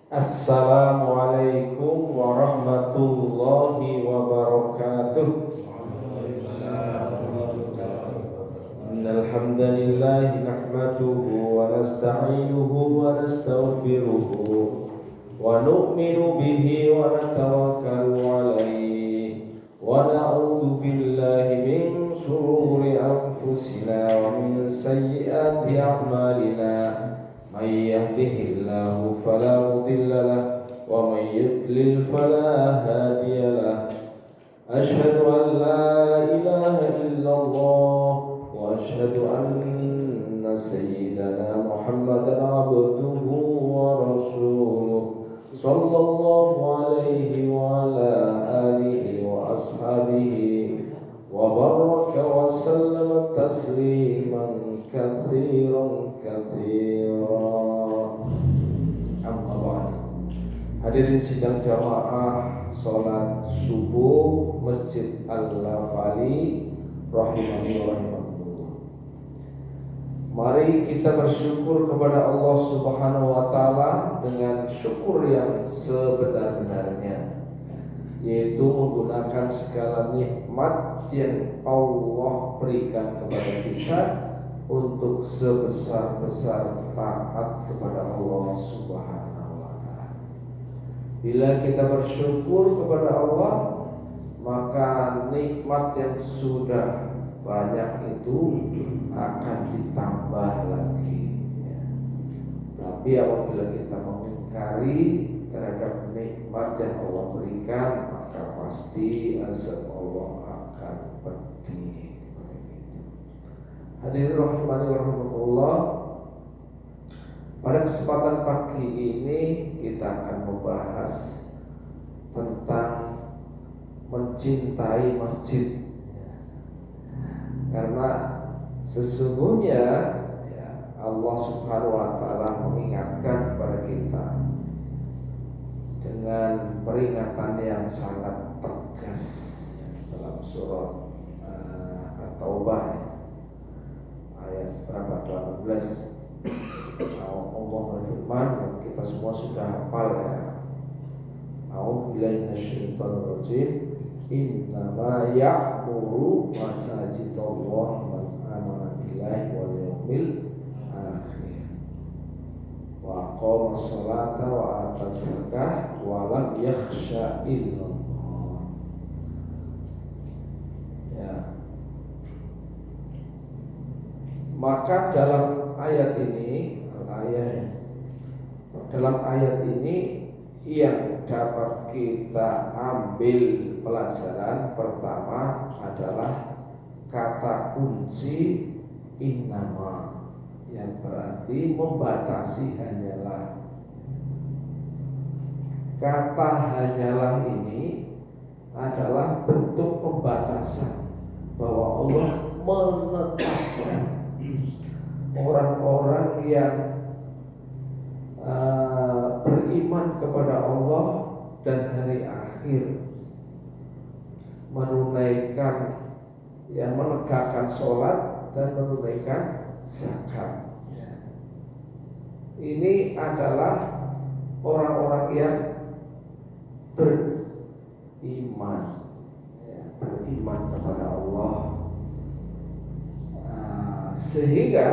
Assalamualaikum warahmatullahi wabarakatuh. Innal hamdalillah nahmaduhu wa nasta'inuhu wa nastaghfiruhu wa nu'minu bihi wa natawakkalu alayhi wa na'udzu billahi min shururi anfusina wa min sayyiati a'malina. May yahdihillahu fala mudilla lahu wa may yudlil fala hadiya lahu. Asyhadu an la ilaha illallah wa asyhadu anna sayyidana Muhammadan abduhu wa rasuluh sallallahu alaihi wa ala alihi wa ashabihi wa baraka wa sallama tasliman katsiran katsiran. Amma ba'd. Hadirin sidang jamaah salat subuh Masjid Al-Lafali rahimani wa rahimakumullah. Mari kita bersyukur kepada Allah Subhanahu wa taala dengan syukur yang sebenar-benarnya, yaitu menggunakan segala nikmat yang Allah berikan kepada kita untuk sebesar-besar taat kepada Allah Subhanahu wa taala. Bila kita bersyukur kepada Allah, maka nikmat yang sudah banyak itu akan ditambah lagi ya. Tapi apabila kita mengingkari terhadap nikmat yang Allah berikan, maka pasti azab Allah akan pedih. Hadirin rahimani wa rahimakumullah. Pada kesempatan pagi ini kita akan membahas tentang mencintai masjid. Karena sesungguhnya Allah Subhanahu wa taala mengingatkan kepada kita dengan peringatan yang sangat tegas dalam surat At-Taubah ayat berapa 18. Allah berfirman, dan kita semua sudah hafal ya. A'udzubillahi minasyaitonir rajim. Innama ya'muru masajidallahi man amana billahi wal yawmil akhir wa aqama sholata wa ata zakah wa lam yakhsha illallah. Ya. Maka dalam ayat ini yang dapat kita ambil pelajaran pertama adalah kata kunci innama, yang berarti membatasi hanyalah. Kata hanyalah ini adalah bentuk pembatasan bahwa Allah menetapkan orang-orang yang beriman kepada Allah dan hari akhir, menunaikan menegakkan sholat dan menunaikan zakat. Ini adalah orang-orang yang beriman, beriman kepada Allah, sehingga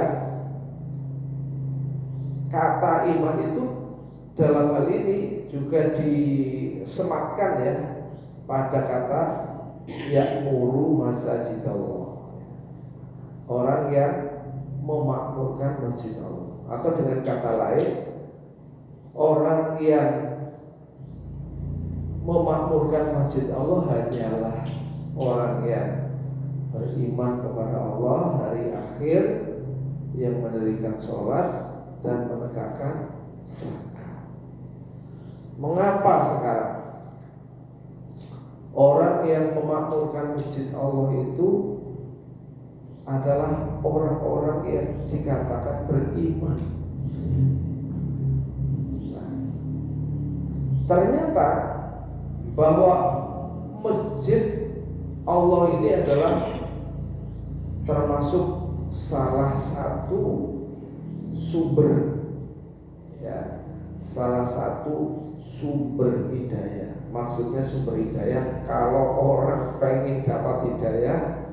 kata iman itu dalam hal ini juga disematkan ya pada kata ya'muru masajidallah, orang yang memakmurkan masjid Allah, atau dengan kata lain, orang yang memakmurkan masjid Allah hanyalah orang yang beriman kepada Allah, hari akhir, yang mendirikan sholat dan menegakkan zakat. Mengapa sekarang orang yang memakmurkan masjid Allah itu adalah orang-orang yang dikatakan beriman? Ternyata bahwa masjid Allah ini adalah termasuk salah satu sumber salah satu sumber hidayah. Maksudnya sumber hidayah, kalau orang pengen dapat hidayah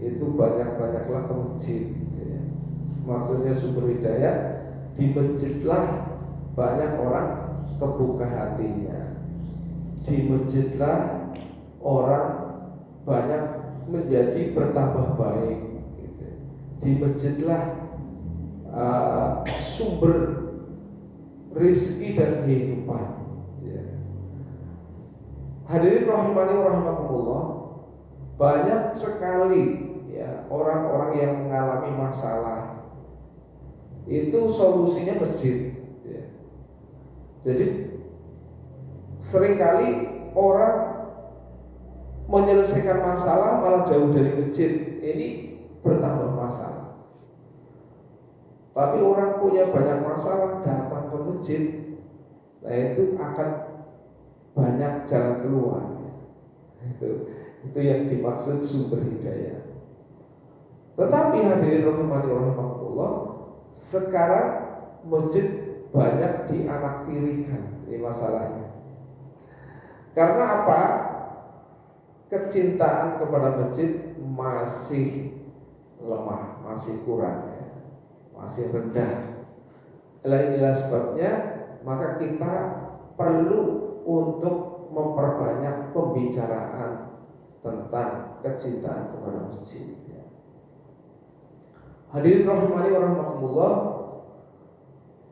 itu banyak-banyaklah ke masjid gitu ya. Maksudnya sumber hidayah, di masjidlah banyak orang kebuka hatinya, di masjidlah orang banyak menjadi bertambah baik gitu. Di masjidlah sumber rizki dan kehidupan ya. Hadirin rahimani rahimakumullah, banyak sekali ya orang-orang yang mengalami masalah itu solusinya masjid ya. Jadi seringkali orang menyelesaikan masalah malah jauh dari masjid, ini bertambah masalah. Tapi orang punya banyak masalah datang ke masjid, nah itu akan banyak jalan keluar. Itu yang dimaksud sumber hidayah. Tetapi hadirin rahimani rahimakumullah, sekarang masjid banyak dianaktirikan, ini masalahnya. Karena apa? Kecintaan kepada masjid masih lemah, masih kurang ya, masih rendah. Inilah sebabnya maka kita perlu untuk memperbanyak pembicaraan tentang kecintaan kepada masjid. Hadirin rahimani rahimakumullah,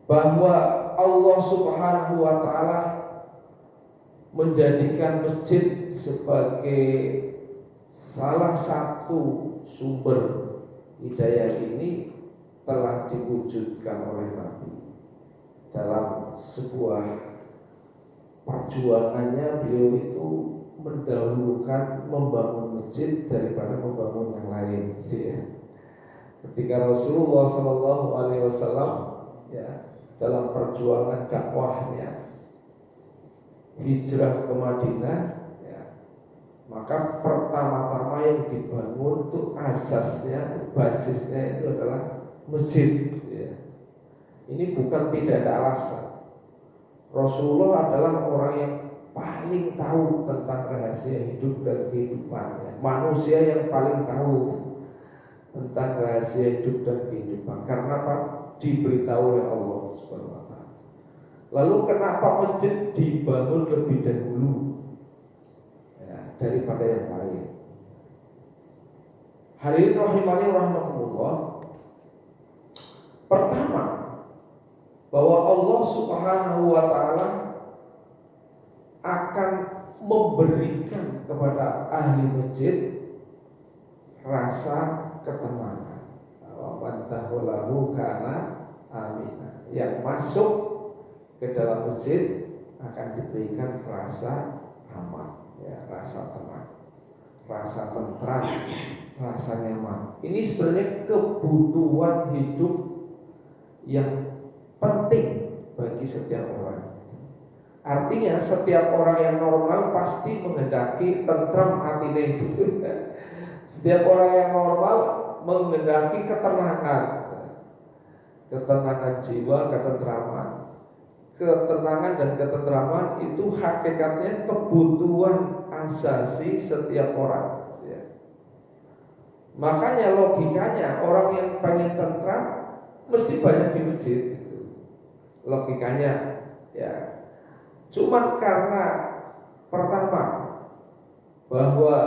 bahwa Allah Subhanahu wa taala menjadikan masjid sebagai salah satu sumber hidayah ini telah diwujudkan oleh Nabi dalam sebuah perjuangannya. Beliau itu mendahulukan membangun masjid daripada membangun yang lain ya. Ketika Rasulullah SAW ya, dalam perjuangan dakwahnya hijrah ke Madinah ya, maka pertama-tama yang dibangun itu asasnya, basisnya itu adalah masjid ya. Ini bukan tidak ada alasan. Rasulullah adalah orang yang paling tahu tentang rahasia hidup dan kehidupan ya. Manusia yang paling tahu tentang rahasia hidup dan kehidupan. Karena apa? Diberitahu oleh Allah Subhanahu wa taala. Lalu kenapa masjid dibangun lebih dahulu ya, daripada yang lain? Hadirin rahimani rahimakumullah, pertama, bahwa Allah Subhanahu wa taala akan memberikan kepada ahli masjid rasa ketenangan. Wa mantahulahu kana amina. Yang masuk ke dalam masjid akan diberikan rasa aman, ya, rasa tenang, rasa tentram, rasa nyaman. Ini sebenarnya kebutuhan hidup yang penting bagi setiap orang. Artinya setiap orang yang normal pasti menghendaki tentram hatinya itu. Setiap orang yang normal menghendaki ketenangan, ketenangan jiwa, ketentraman. Ketenangan dan ketentraman itu hakikatnya kebutuhan asasi setiap orang ya. Makanya logikanya orang yang pengen tentram mesti banyak di masjid itu. Logikanya ya. Cuman karena pertama bahwa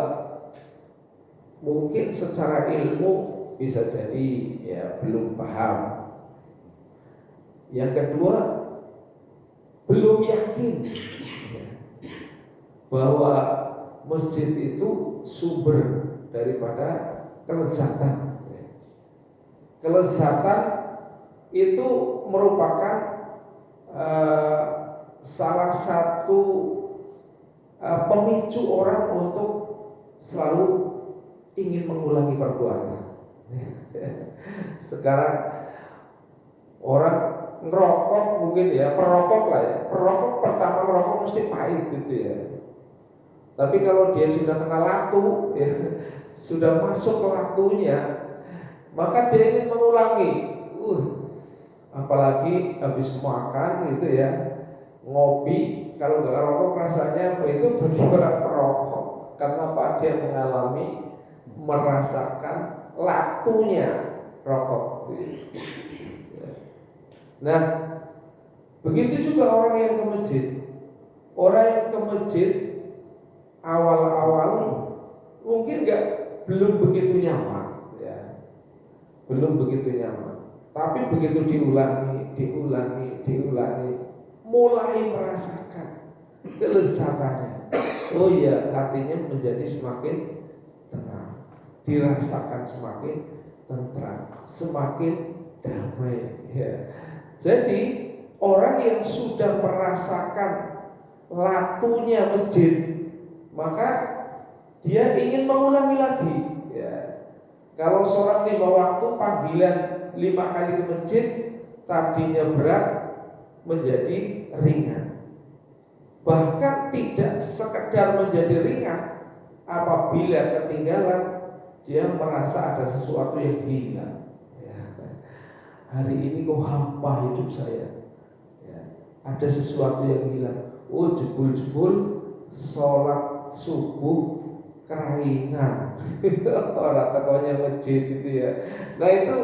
mungkin secara ilmu bisa jadi ya belum paham. Yang kedua, belum yakin bahwa masjid itu sumber daripada kelezatan. Kelezatan itu merupakan salah satu pemicu orang untuk selalu ingin mengulangi perbuatan. Sekarang orang ngerokok mungkin ya, perokok lah ya. Perokok pertama ngerokok mesti pahit gitu ya. Tapi kalau dia sudah kena latu ya, sudah masuk latunya, maka dia ingin mengulangi. apalagi habis makan gitu ya, ngopi, kalau nggak rokok rasanya apa itu bagi orang perokok. Karena apa? Dia mengalami, merasakan latunya rokok. Nah, begitu juga orang yang ke masjid. Orang yang ke masjid awal-awal mungkin belum begitu nyaman, ya, belum begitu nyaman. Tapi begitu diulangi, mulai merasakan kelezatannya. Oh iya, hatinya menjadi semakin tenang, dirasakan semakin tentram, semakin damai. Ya. Jadi orang yang sudah merasakan latunya masjid, maka dia ingin mengulangi lagi. Ya. Kalau sholat 5 waktu, panggilan 5 kali ke masjid, tadinya berat menjadi ringan. Bahkan tidak sekedar menjadi ringan, apabila ketinggalan dia merasa ada sesuatu yang hilang. Ya. Hari ini kok hampa hidup saya. Ya. Ada sesuatu yang hilang. Oh, jebul-jebul sholat subuh kerainan. Orang tokonya masjid itu ya. Nah, itu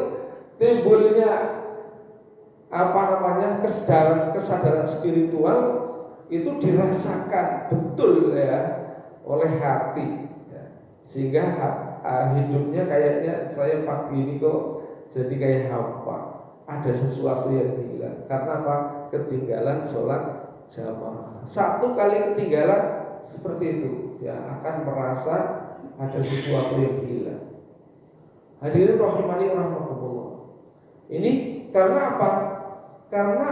timbulnya kesadaran spiritual itu dirasakan betul ya oleh hati ya. Sehingga hidupnya kayaknya saya pagi ini kok jadi kayak hampa, ada sesuatu yang hilang. Karena apa? Ketinggalan sholat jamaah. Satu kali ketinggalan seperti itu ya, akan merasa ada sesuatu yang hilang. Hadirin rahimani rahimakumullah. Ini karena apa? Karena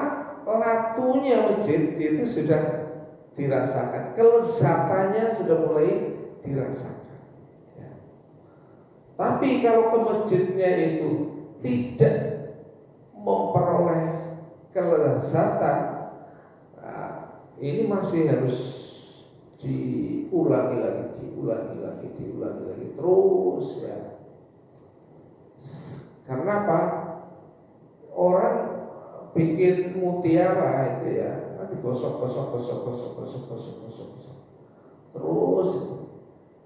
latunya masjid itu sudah dirasakan, kelezatannya sudah mulai dirasakan ya. Tapi kalau ke masjidnya itu tidak memperoleh kelezatan, nah, ini masih harus diulangi lagi terus ya. Karena apa? Orang bikin mutiara itu ya, nanti gosok. Terus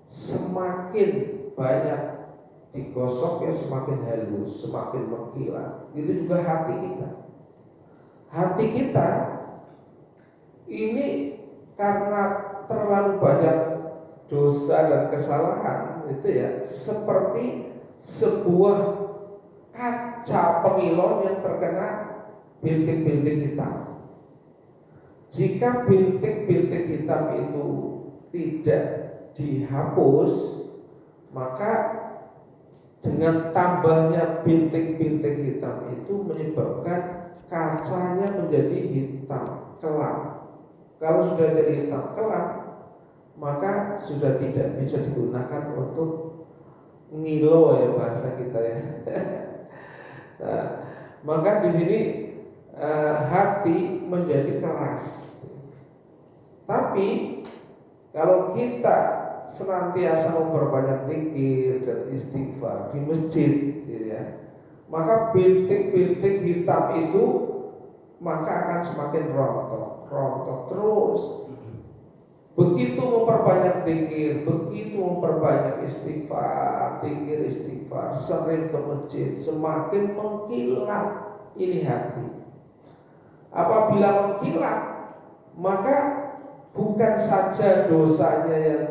semakin banyak digosok ya semakin halus, semakin mengkilat. Itu juga hati kita. Hati kita ini karena terlalu banyak dosa dan kesalahan itu ya, seperti sebuah kaca pengilon yang terkena bintik-bintik hitam. Jika bintik-bintik hitam itu tidak dihapus, maka dengan tambahnya bintik-bintik hitam itu menyebabkan kacanya menjadi hitam kelam. Kalau sudah jadi hitam kelam, maka sudah tidak bisa digunakan untuk ngilo ya bahasa kita ya. Nah, maka di sini hati menjadi keras. Tapi kalau kita senantiasa memperbanyak zikir dan istighfar di masjid, gitu ya, maka bintik-bintik hitam itu maka akan semakin rontok terus. Begitu memperbanyak zikir, begitu memperbanyak istighfar, istighfar, sering ke masjid, semakin mengkilat ini hati. Apabila mengkilat, maka bukan saja dosanya yang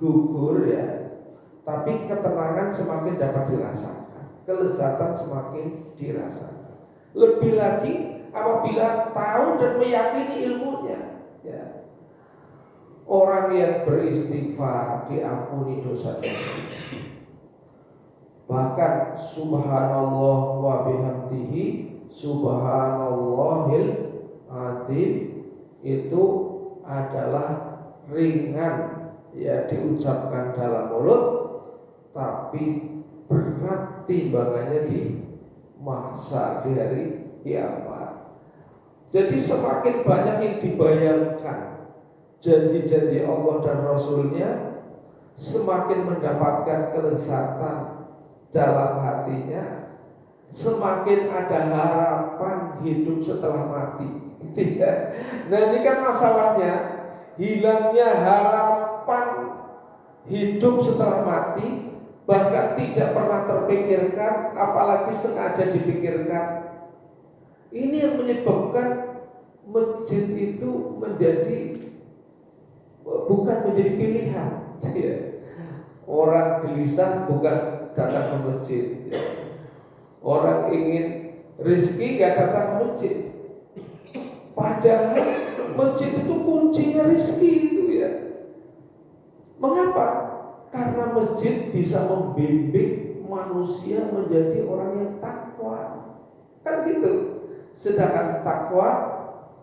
gugur ya, tapi ketenangan semakin dapat dirasakan, kelezatan semakin dirasakan. Lebih lagi apabila tahu dan meyakini ilmunya ya. Orang yang beristighfar diampuni dosa-dosa. Bahkan subhanallah wa bihamdihi subhanallahil azim itu adalah ringan ya diucapkan dalam mulut, tapi berat timbangannya di mahsyar, di hari kiamat. Jadi semakin banyak yang dibayangkan janji-janji Allah dan Rasulnya, semakin mendapatkan kelezatan dalam hatinya, semakin ada harapan hidup setelah mati. Gitu ya. Nah ini kan masalahnya, hilangnya harapan hidup setelah mati, bahkan tidak pernah terpikirkan, apalagi sengaja dipikirkan. Ini yang menyebabkan masjid itu bukan menjadi pilihan. Orang gelisah bukan datang ke masjid. Orang ingin rezeki nggak datang ke masjid. Padahal masjid itu kuncinya rezeki itu ya. Mengapa? Karena masjid bisa membimbing manusia menjadi orang yang takwa. Kan gitu. Sedangkan takwa,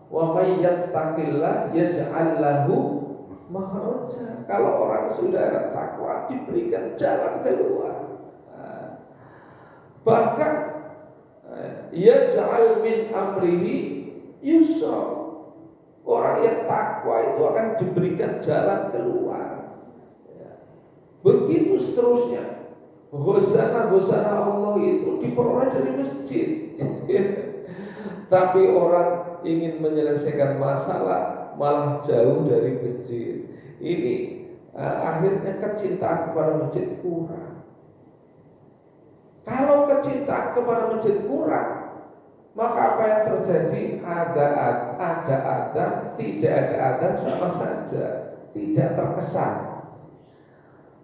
wa may yattaqillah yaj'al lahu makhraja. Kalau orang sudah ada takwa, diberikan jalan keluar. Bahkan yaj'al min amrihi yusra. Orang yang takwa itu akan diberikan jalan keluar. Begitu seterusnya. Hosana Allah itu diperoleh dari masjid. Tapi orang ingin menyelesaikan masalah malah jauh dari masjid. Ini akhirnya kecintaan kepada masjid kurang. Kalau kecintaan kepada masjid kurang, maka apa yang terjadi? Ada adzan, tidak ada adzan sama saja, tidak terkesan.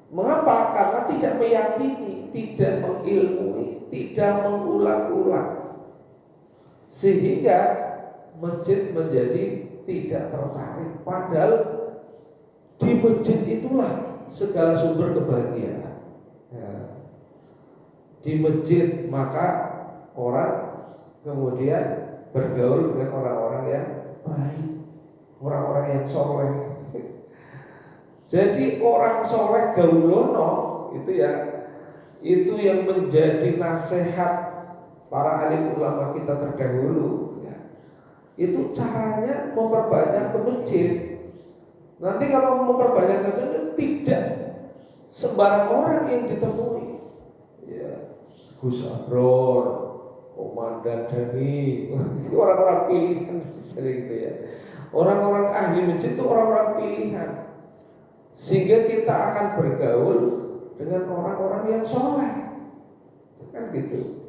Mengapa? Karena tidak meyakini, tidak mengilmui, tidak mengulang-ulang. Sehingga masjid menjadi tidak tertarik. Padahal di masjid itulah segala sumber kebahagiaan. Di masjid maka orang kemudian bergaul dengan orang-orang yang baik, orang-orang yang soleh. Jadi orang soleh gaulono itu ya, itu yang menjadi nasihat para alim ulama kita terdahulu ya. Itu caranya memperbanyak ke masjid. Nanti kalau memperbanyak ke masjid, tidak sembarang orang yang ditemui ya. Gus Abror, Komandan Dani, itu orang-orang pilihan sering itu ya. Orang-orang ahli masjid itu orang-orang pilihan. Sehingga kita akan bergaul dengan orang-orang yang soleh. Kan gitu.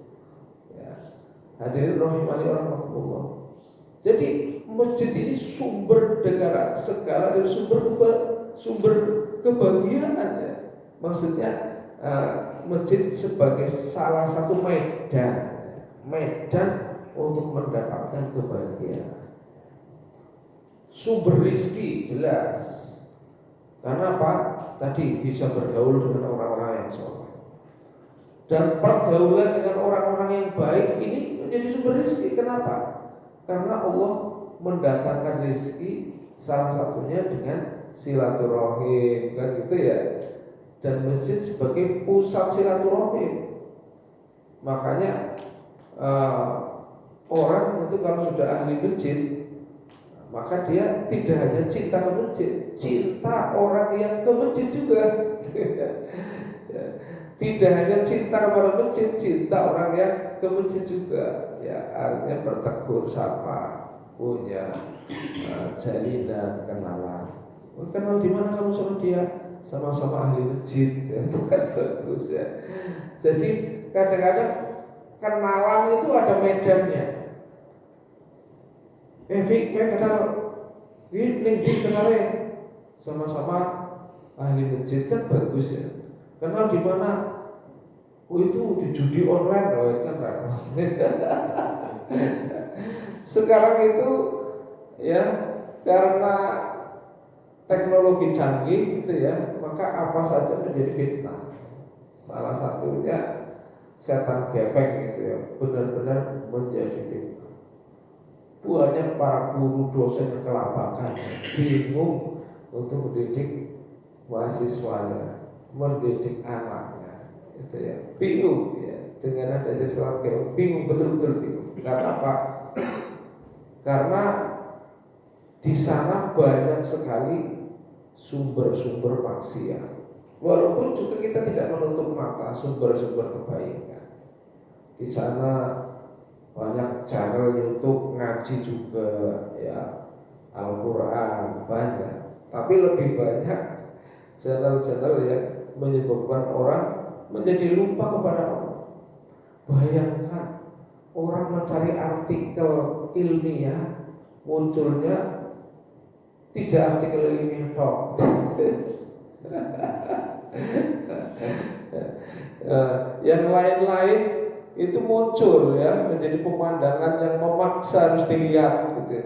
Hadirin rahimani rahimakumullah. Jadi masjid ini sumber negara, segala dari sumber kebahagiaan ya. Maksudnya masjid sebagai salah satu medan untuk mendapatkan kebahagiaan. Sumber rizki jelas. Karena apa? Tadi bisa bergaul dengan orang-orang yang soleh. Dan pergaulan dengan orang-orang yang baik ini menjadi sumber rezeki. Kenapa? Karena Allah mendatangkan rezeki salah satunya dengan silaturahim, kan gitu ya. Dan masjid sebagai pusat silaturahim. Makanya orang itu kalau sudah ahli masjid, maka dia tidak hanya cinta ke masjid, cinta orang yang ke masjid juga. Tidak hanya cinta kepada masjid, cinta orang yang ke masjid juga. Ya, artinya bertegur sapa, punya jalinan kenalan. Kenal di mana kamu sama dia? Sama-sama ahli masjid. Itu kan bagus ya. Jadi kadang-kadang kenalan itu ada medannya. Fik, kenal. Ini kenalnya sama-sama ahli masjid kan bagus ya. Kenal di mana? Oh itu di judi online loh, itu kan repot. Sekarang itu ya karena teknologi canggih gitu ya, maka apa saja menjadi fitnah. Salah satunya setan gepeng gitu ya, benar-benar menjadi fitnah. Banyak para guru dosen yang kelabakan, bingung untuk mendidik mahasiswanya, mendidik anaknya. Itu ya, bingung ya dengan adanya selat gepeng, bingung, betul-betul bingung. Karena apa? Karena di sana banyak sekali sumber-sumber maksiat. Walaupun juga kita tidak menutup mata sumber-sumber kebaikan. Di sana banyak channel YouTube ngaji juga, ya, Al-Quran banyak. Tapi lebih banyak channel-channel yang menyebabkan orang menjadi lupa kepada Allah. Bayangkan orang mencari artikel ilmiah, munculnya tidak artikel ilmiah tok. Yang lain-lain itu muncul, ya, menjadi pemandangan yang memaksa harus dilihat gitu.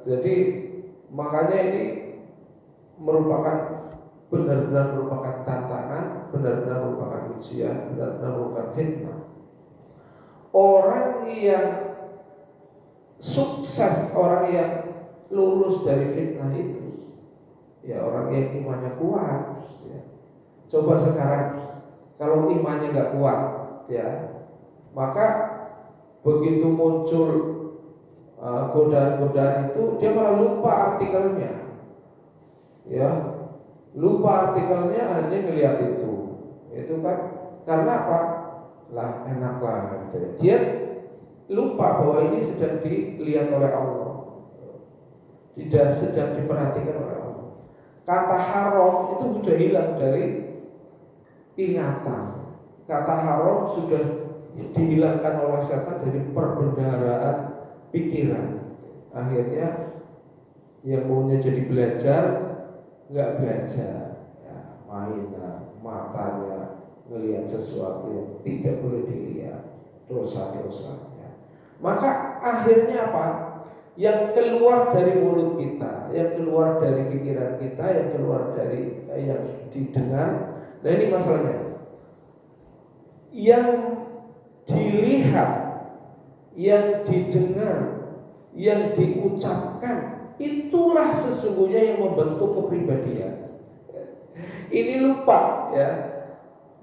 Jadi makanya ini benar-benar merupakan tantangan, benar-benar merupakan ujian, benar-benar merupakan fitnah. Orang yang sukses, orang yang lulus dari fitnah itu, ya, orang yang imannya kuat, ya. Coba sekarang kalau imannya nggak kuat, ya, maka begitu muncul godaan-godaan itu, dia malah lupa artikelnya, ya, lupa artikelnya, akhirnya ngelihat itu kan karena apa? Lah, enak lah gitu. Dia lupa bahwa ini sedang dilihat oleh Allah, tidak sedang diperhatikan oleh Allah. Kata haram itu sudah hilang dari ingatan. Kata haram sudah dihilangkan oleh setan dari perbendaharaan pikiran. Akhirnya yang maunya jadi belajar nggak belajar, ya, main matanya melihat sesuatu yang tidak boleh dilihat, dosa-dosanya. Maka akhirnya apa? Yang keluar dari mulut kita, yang keluar dari pikiran kita, yang keluar dari yang didengar. Nah, ini masalahnya. Yang dilihat, yang didengar, yang diucapkan, itulah sesungguhnya yang membentuk kepribadian. Ini lupa, ya,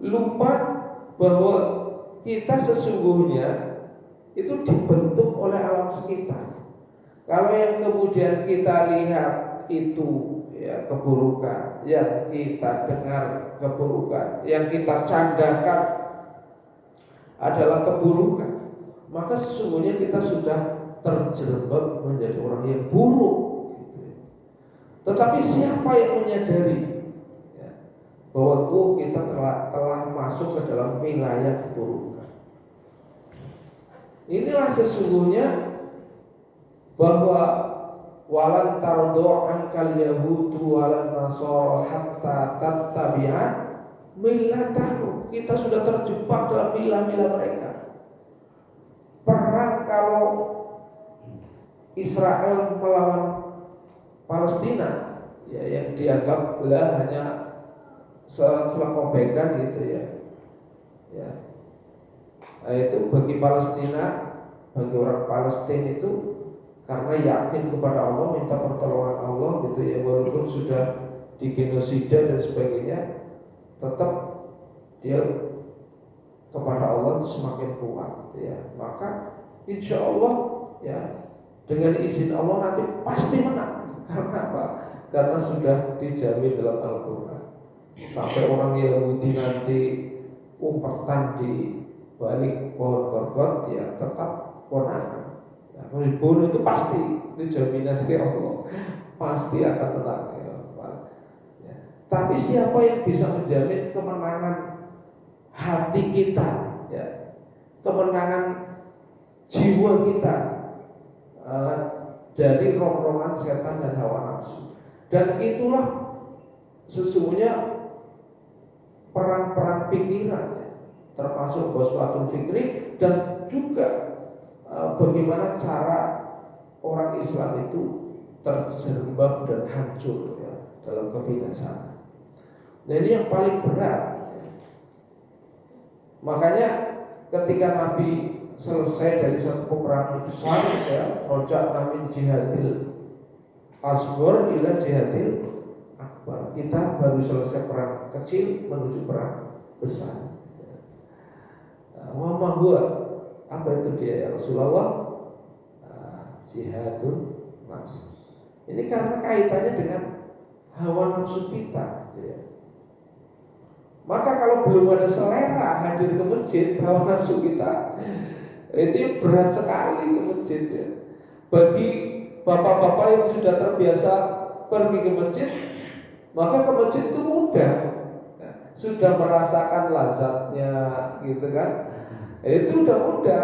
lupa bahwa kita sesungguhnya itu dibentuk oleh alam sekitar. Kalau yang kemudian kita lihat itu, ya, keburukan, yang kita dengar keburukan, yang kita candakan adalah keburukan, maka sesungguhnya kita sudah terjerembab menjadi orang yang buruk, gitu. Tetapi siapa yang menyadari, ya, bahwa kita telah masuk ke dalam wilayah keburukan? Inilah sesungguhnya bahwa walan tardo ankal yahudu walan nasara hatta tattabi'a millatahu. Kita sudah terjebak dalam milah-milah mereka. Perang kalau Israel melawan Palestina, ya, yang dianggap hanya selengkobekan gitu, ya. Ya. Nah, itu bagi Palestina, bagi orang Palestina itu karena yakin kepada Allah, minta pertolongan Allah gitu, ya, walaupun sudah digenosida dan sebagainya, tetap dia kepada Allah itu semakin kuat, ya. Maka insya Allah, ya, dengan izin Allah nanti pasti menang. Karena apa? Karena sudah dijamin dalam Al-Quran. Sampai orang Yahudi nanti umpetan di balik pohon korgot, ya, tetap konangan. Nah, kalau dibunuh itu pasti, itu jaminan dari Allah, pasti akan menang, ya. Ya. Tapi siapa yang bisa menjamin kemenangan hati kita, ya, kemenangan jiwa kita dari rong-rongan setan dan hawa nafsu? Dan itulah sesungguhnya perang-perang pikiran, ya, termasuk ghazwatul fikri, dan juga bagaimana cara orang Islam itu terjerembab dan hancur, ya, dalam kebinasaan. Nah, ini yang paling berat. Makanya ketika Nabi selesai dari satu peperangan besar, ya, rojak namin jihadil asghar ila jihadil akbar. Kita baru selesai perang kecil menuju perang besar. Wa ma huwa, apa itu dia, ya Rasulullah? Jihadun nafs. Ini karena kaitannya dengan hawa nafsu kita, gitu, ya. Maka kalau belum ada selera hadir ke masjid, hawa nafsu kita itu berat sekali ke masjid ya. Bagi bapak-bapak yang sudah terbiasa pergi ke masjid, maka ke masjid itu mudah, sudah merasakan lazatnya gitu kan, itu udah mudah.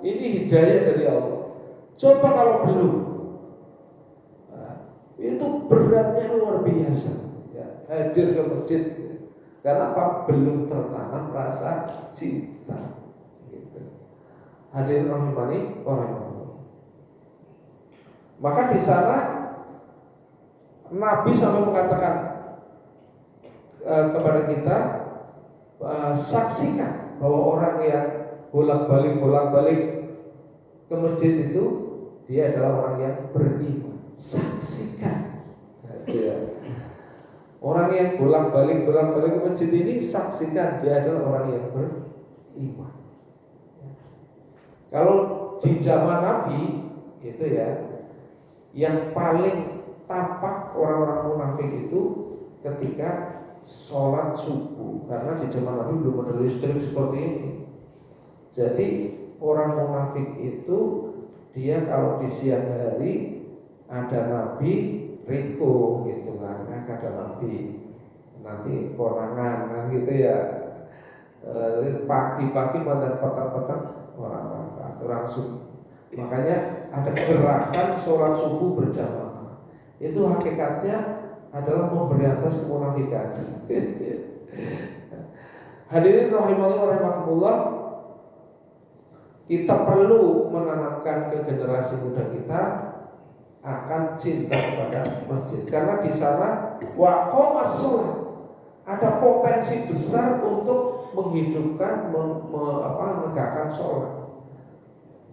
Ini hidayah dari Allah. Coba kalau belum, itu beratnya luar biasa ya, hadir ke masjid. Karena apa? Belum tertanam rasa cinta gitu. Hadirin rahimani orang. Maka di sana Nabi sampai mengatakan kepada kita, saksikan bahwa orang yang bolak-balik ke masjid itu dia adalah orang yang beriman. Saksikan. Ya. Orang yang bolak-balik ke masjid ini, saksikan dia adalah orang yang beriman. Kalau di zaman Nabi itu ya, yang paling tampak orang-orang munafik itu ketika sholat subuh, karena di zaman Nabi belum ada listrik seperti ini. Jadi orang munafik itu dia kalau di siang hari ada Nabi Riko gitu kan, ada Nabi nanti konangan kan gitu ya, pagi-pagi mandan petang-petang orang subuh. Makanya ada gerakan sholat subuh berjamaah. Itu hakikatnya adalah memberantas kemunafikan. Hadirin rahimani wa rahimakumullah, kita perlu menanamkan ke generasi muda kita akan cinta kepada masjid, karena di sana waqamas sholat, ada potensi besar untuk menghidupkan, menegakkan sholat.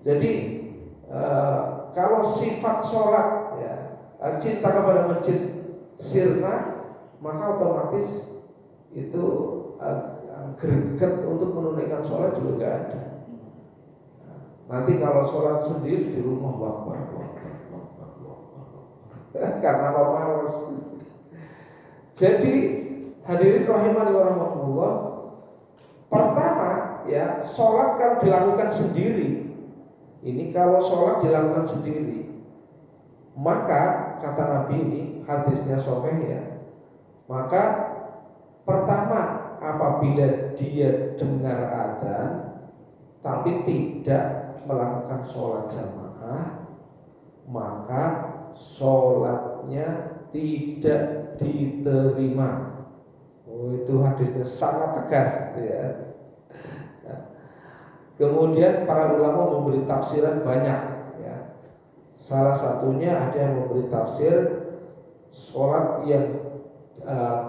Jadi kalau sifat sholat ya, cinta kepada masjid sirna, maka otomatis itu greget untuk menunaikan sholat juga gak ada. Nanti kalau sholat sendiri di rumah karena apa? Males. Jadi hadirin rahimani wa rahmatullah, pertama ya, sholat kalau dilakukan sendiri, ini kalau sholat dilakukan sendiri, maka kata Nabi ini hadisnya sahih ya, maka pertama apabila dia dengar adzan tapi tidak melakukan sholat jamaah, maka sholatnya tidak diterima. Oh, itu hadisnya sangat tegas ya. Kemudian para ulama memberi tafsiran banyak ya. Salah satunya ada yang memberi tafsir sholat yang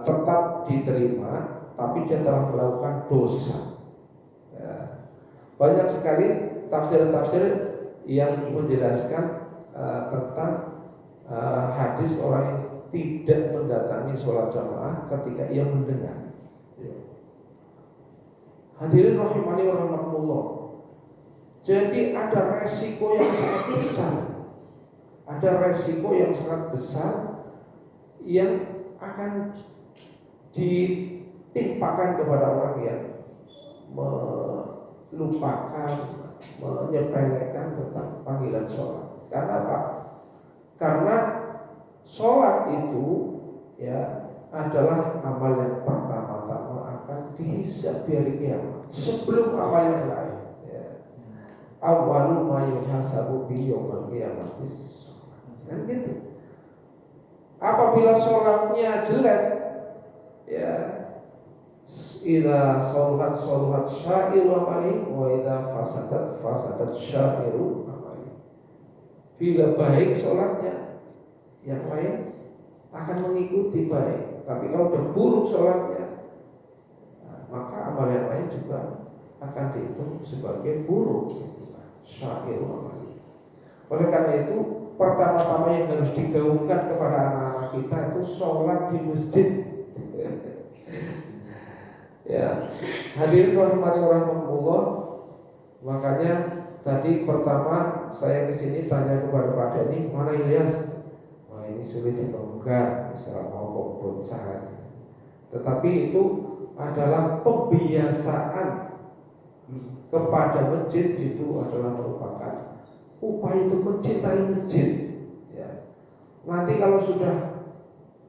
tetap diterima tapi dia telah melakukan dosa ya. Banyak sekali tafsir-tafsir yang menjelaskan tentang hadis orang yang tidak mendatangi sholat jamaah ketika ia mendengar. Hadirin rahimani wa rahimakumullah. Jadi ada resiko yang sangat besar, ada resiko yang sangat besar yang akan ditimpakan kepada orang yang melupakan, menyepelekan tentang panggilan sholat. Karena apa? Karena sholat itu ya adalah amal yang pertama-tama akan dihisab di hari kiamat sebelum amal yang lain. Awwalu ma yuhasabu bi yaumil qiyamah. Kan gitu. Apabila sholatnya jelek, ya, idza sholuhat syairu amali wa idza fasadat syairu amali. Bila baik sholatnya, yang lain akan mengikuti baik. Tapi kalau udah buruk sholatnya, maka amal yang lain juga akan dihitung sebagai buruk. Syairu amali. Oleh karena itu, pertama-tama yang harus digaungkan kepada anak-anak kita itu sholat di masjid. Ya, hadirin rahimani wa rahimakumullah. Makanya tadi pertama saya kesini tanya kepada Pak Dhani, mana Ilyas? Wah, ini sulit dibangunkan, selama pun sehari. Tetapi itu adalah pembiasaan kepada masjid itu adalah merupakan upaya untuk mencintai masjid. Ya. Nanti kalau sudah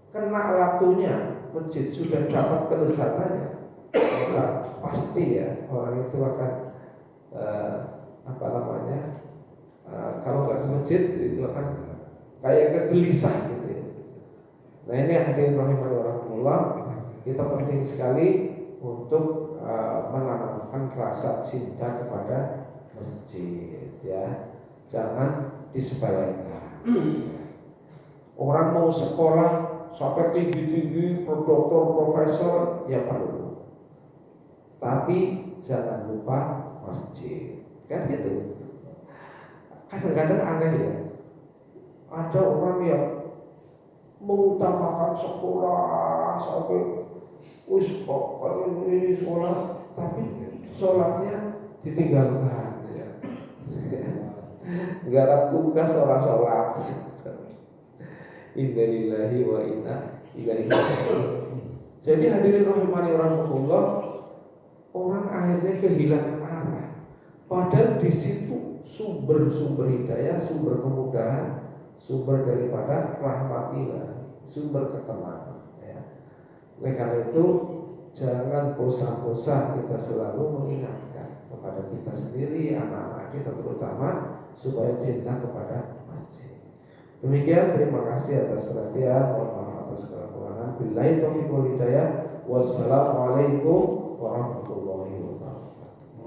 kena waktunya masjid, sudah dapat kelezatannya, maka pasti ya orang itu akan kalau nggak ke masjid itu akan kayak kegelisah gitu ya. Nah ini hadirin rahimani rahimakumullah, kita penting sekali untuk menanamkan rasa cinta kepada masjid ya. Jangan disepelekan. Orang mau sekolah sampai tinggi-tinggi, doktor, profesor ya perlu. Tapi jangan lupa masjid. Kan gitu. Kadang-kadang aneh ya. Ada orang yang mengutamakan sekolah sampai ini sekolah, tapi sholatnya ditinggalkan ya. Garap tugas orang sholat. Innalillahi wa inna ilaihi raji'un. Jadi hadirin rahimani rahimakumullah, orang akhirnya kehilangan arah. Padahal di situ sumber-sumber hidayah, sumber kemudahan, sumber daripada rahmat ilahi, sumber ketenangan. Ya. Oleh karena itu, jangan bosan-bosan kita selalu mengingatkan kepada kita sendiri, anak-anak kita terutama, supaya cinta kepada masjid. Demikian, terima kasih atas perhatian, mohon maaf atas segala kekurangan. Billahi taufiq wal hidayah. Wassalamualaikum warahmatullahi wabarakatuh.